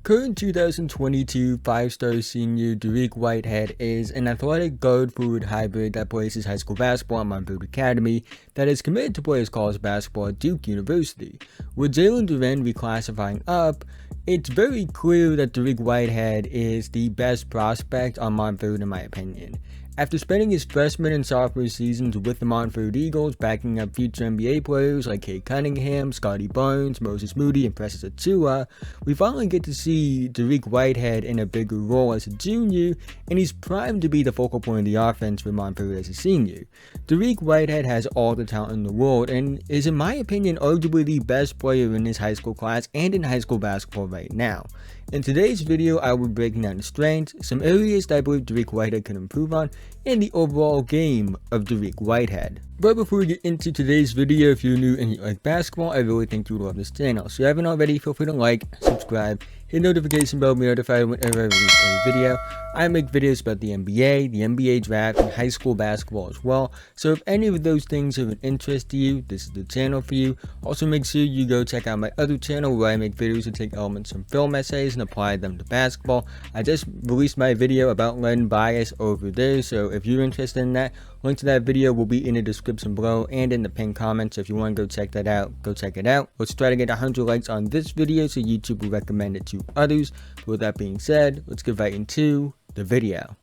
Current 2022 5-star senior Dariq Whitehead is an athletic guard forward hybrid that plays his high school basketball at Montverde Academy that is committed to play his college basketball at Duke University. With Jalen Duren reclassifying up, it's very clear that Dariq Whitehead is the best prospect on Montverde in my opinion. After spending his freshman and sophomore seasons with the Montverde Eagles, backing up future NBA players like Cade Cunningham, Scottie, Moody, and Precious Achiuwa, we finally get to see Dariq Whitehead in a bigger role as a junior, and he's primed to be the focal point of the offense for Montverde as a senior. Dariq Whitehead has all the talent in the world and is, in my opinion, arguably the best player in his high school class and in high school basketball right now. In today's video, I will be breaking down the strengths, some areas that I believe Dariq Whitehead can improve on, and the overall game of Dariq Whitehead. But before we get into today's video, if you're new and you like basketball, I really think you will love this channel. So if you haven't already, feel free to like, subscribe, hit the notification bell to be notified whenever I release a video. I make videos about the NBA draft, and high school basketball as well. So if any of those things are of interest to you, this is the channel for you. Also make sure you go check out my other channel where I make videos that take elements from film essays and apply them to basketball. I just released my video about learning bias over there, so if you're interested in that, link to that video will be in the description below and in the pinned comments. So if you want to go check that out, go check it out. Let's try to get 100 likes on this video so YouTube will recommend it to others. But with that being said, let's get right into the video.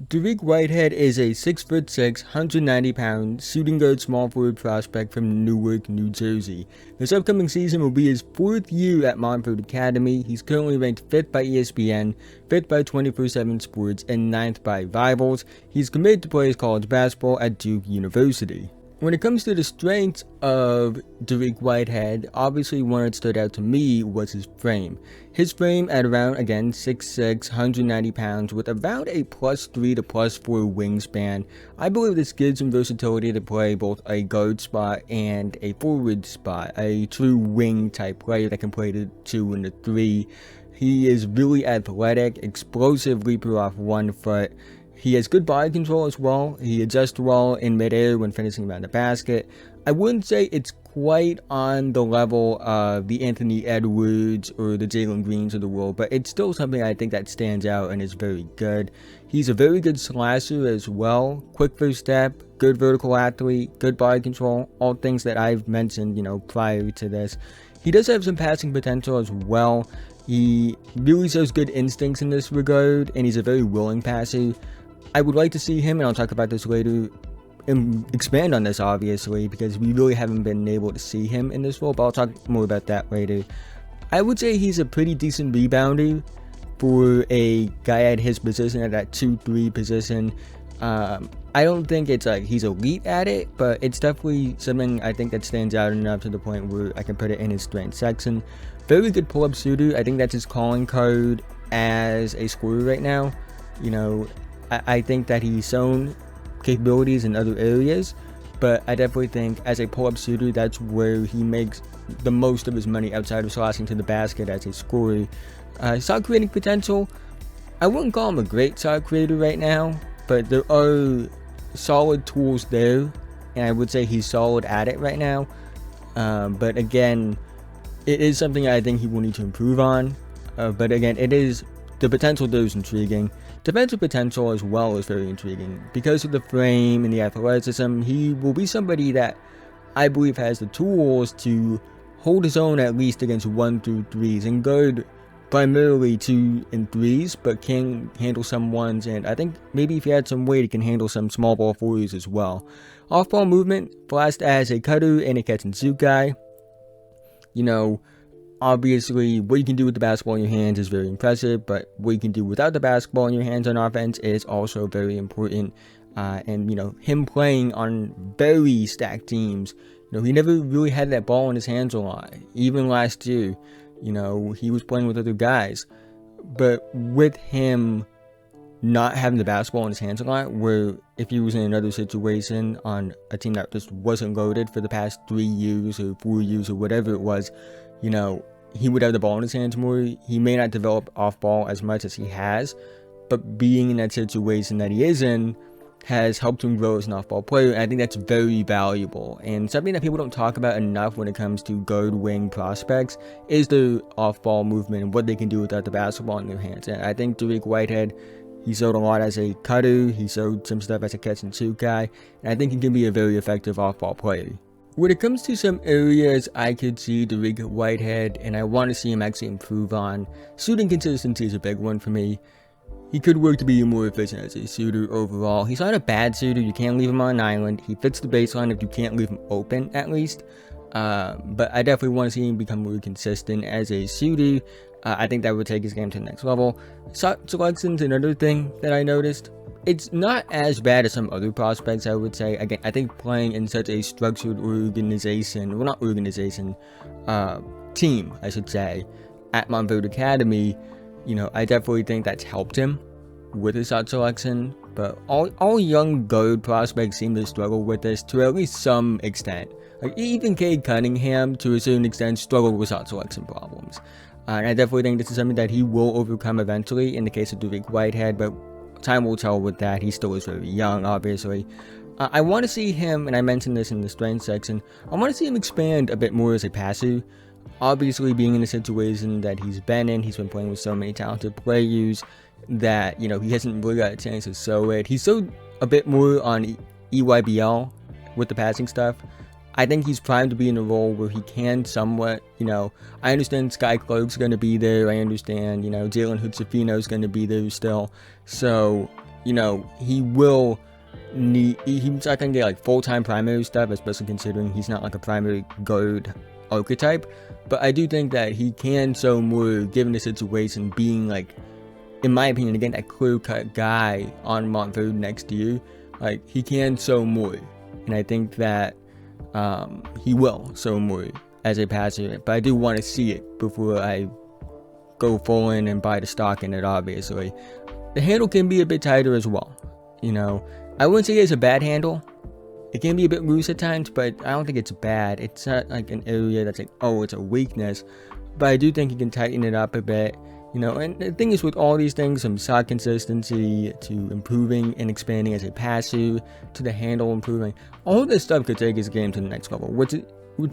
Dariq Whitehead is a 6'6", 190-pound shooting guard small forward prospect from Newark, New Jersey. This upcoming season will be his 4th year at Montverde Academy. He's currently ranked 5th by ESPN, 5th by 24/7 Sports, and 9th by Rivals. He's committed to play his college basketball at Duke University. When it comes to the strengths of Dariq Whitehead, obviously one that stood out to me was his frame. His frame at around, again, 6'6", 190 pounds with about a +3 to +4 wingspan. I believe this gives him versatility to play both a guard spot and a forward spot, a true wing type player that can play the 2 and the 3. He is really athletic, explosive leaper off 1 foot. He has good body control as well. He adjusts well in midair when finishing around the basket. I wouldn't say it's quite on the level of the Anthony Edwards or the Jalen Greens of the world, but it's still something I think that stands out and is very good. He's a very good slasher as well. Quick first step, good vertical athlete, good body control, all things that I've mentioned, prior to this. He does have some passing potential as well. He really shows good instincts in this regard, and he's a very willing passer. I would like to see him, and I'll talk about this later, and expand on this obviously, because we really haven't been able to see him in this role, but I'll talk more about that later. I would say he's a pretty decent rebounder for a guy at his position, at that 2-3 position. I don't think it's like he's elite at it, but it's definitely something I think that stands out enough to the point where I can put it in his strength section. Very good pull-up shooter. I think that's his calling card as a scorer right now. I think that he's shown capabilities in other areas, but I definitely think as a pull-up shooter, that's where he makes the most of his money outside of slashing to the basket as a scorer. Shot creating potential, I wouldn't call him a great shot creator right now, but there are solid tools there, and I would say he's solid at it right now. But again, it is something I think he will need to improve on. But again, the potential there is intriguing. Defensive potential as well is very intriguing. Because of the frame and the athleticism, he will be somebody that I believe has the tools to hold his own at least against 1 through 3s and guard primarily 2 and 3s, but can handle some 1s, and I think maybe if he had some weight, he can handle some small ball 4s as well. Off-ball movement, flashed as a cutter and a catch and shoot guy. Obviously, what you can do with the basketball in your hands is very impressive, but what you can do without the basketball in your hands on offense is also very important. And him playing on very stacked teams, he never really had that ball in his hands a lot. Even last year, he was playing with other guys. But with him not having the basketball in his hands a lot, where if he was in another situation on a team that just wasn't loaded for the past 3 years or 4 years or whatever it was, you know, he would have the ball in his hands more. He may not develop off ball as much as he has, but being in that situation that he is in has helped him grow as an off-ball player, and I think that's very valuable. And something that people don't talk about enough when it comes to guard wing prospects is the off-ball movement and what they can do without the basketball in their hands. And I think Dariq Whitehead, he showed a lot as a cutter, he showed some stuff as a catch-and-shoot guy, and I think he can be a very effective off-ball player. When it comes to some areas I could see Dariq Whitehead, and I want to see him actually improve on, shooting consistency is a big one for me. He could work to be more efficient as a shooter overall. He's not a bad shooter. You can't leave him on an island. He fits the baseline if you can't leave him open, at least. But I definitely want to see him become more consistent as a shooter. I think that would take his game to the next level. Shot selection's another thing that I noticed. It's not as bad as some other prospects, I would say. Again, I think playing in such a structured organization, well, not organization, team, I should say, at Montverde Academy, you know, I definitely think that's helped him with his shot selection. But all young guard prospects seem to struggle with this to at least some extent. Like, even Cade Cunningham, to a certain extent, struggled with shot selection problems. And I definitely think this is something that he will overcome eventually in the case of Dariq Whitehead, but time will tell with that. He still is very young, obviously. I want to see him, and I mentioned this in the strength section, I want to see him expand a bit more as a passer. Obviously, being in a situation that he's been playing with so many talented players that, you know, he hasn't really got a chance to show it. He's still a bit more on EYBL with the passing stuff. I think he's primed to be in a role where he can somewhat, you know, I understand Sky Cloak's going to be there. I understand, you know, Jalen Hood-Schifino's going to be there still. So, you know, he will need, he's not going to get like full-time primary stuff, especially considering he's not like a primary guard archetype. But I do think that he can show more given the situation, being like, in my opinion, again, that clear-cut guy on Montverde next year. Like, he can show more. And I think that he will show more as a passer, but I do want to see it before I go full in and buy the stock in it, obviously. The handle can be a bit tighter as well. You know, I wouldn't say it's a bad handle. It can be a bit loose at times, but I don't think it's bad. It's not like an area that's like, oh, it's a weakness. But I do think he can tighten it up a bit. You know, and the thing is with all these things, from shot consistency to improving and expanding as a passer to the handle improving, all this stuff could take his game to the next level, which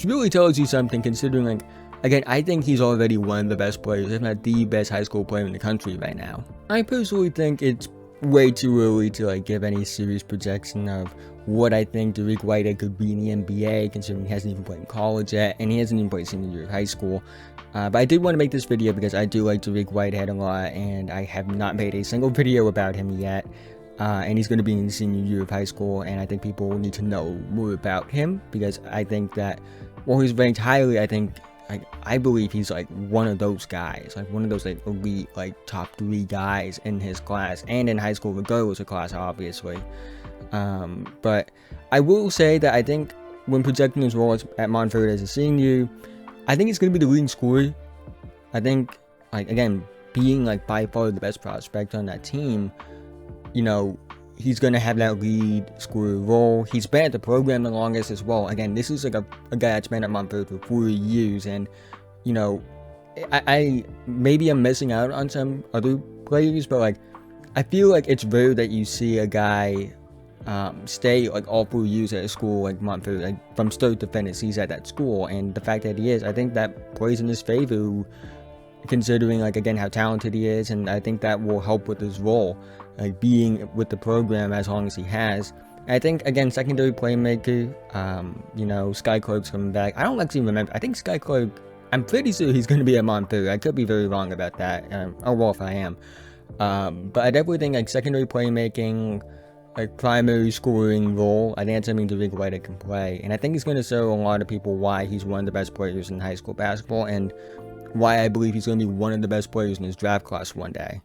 really tells you something, considering, like, again, I think he's already one of the best players, if not the best high school player in the country right now. I personally think it's way too early to like give any serious projection of what I think Dariq Whitehead could be in the NBA, considering he hasn't even played in college yet, and he hasn't even played senior year of high school. But I did want to make this video because I do like Dariq Whitehead a lot, and I have not made a single video about him yet. And he's going to be in the senior year of high school, and I think people need to know more about him, because I think that, while he's ranked highly, I believe he's like one of those guys, like one of those like elite, like top 3 guys in his class, and in high school regardless of class, obviously. But I will say that I think when projecting his role at Montverde as a senior, I think he's going to be the leading scorer. I think, like, again, being like by far the best prospect on that team, you know, he's going to have that lead scorer role. He's been at the program the longest as well. Again, this is like a guy that's been at Montverde for 4 years, and, you know, maybe I'm missing out on some other players, but like, I feel like it's rare that you see a guy stay like all 4 years at a school like Montverde, like from start to finish he's at that school. And the fact that he is, I think that plays in his favor, considering, like, again, how talented he is, and I think that will help with his role, like being with the program as long as he has. And I think, again, secondary playmaker, you know, Sky Clark's coming back. I don't actually remember, I think Sky Clark, I'm pretty sure he's going to be at Montverde. I could be very wrong about that. Oh well, if I am. But I definitely think like secondary playmaking, like primary scoring role, I think that's something Dariq Whitehead can play. And I think he's going to show a lot of people why he's one of the best players in high school basketball, and why I believe he's going to be one of the best players in his draft class one day.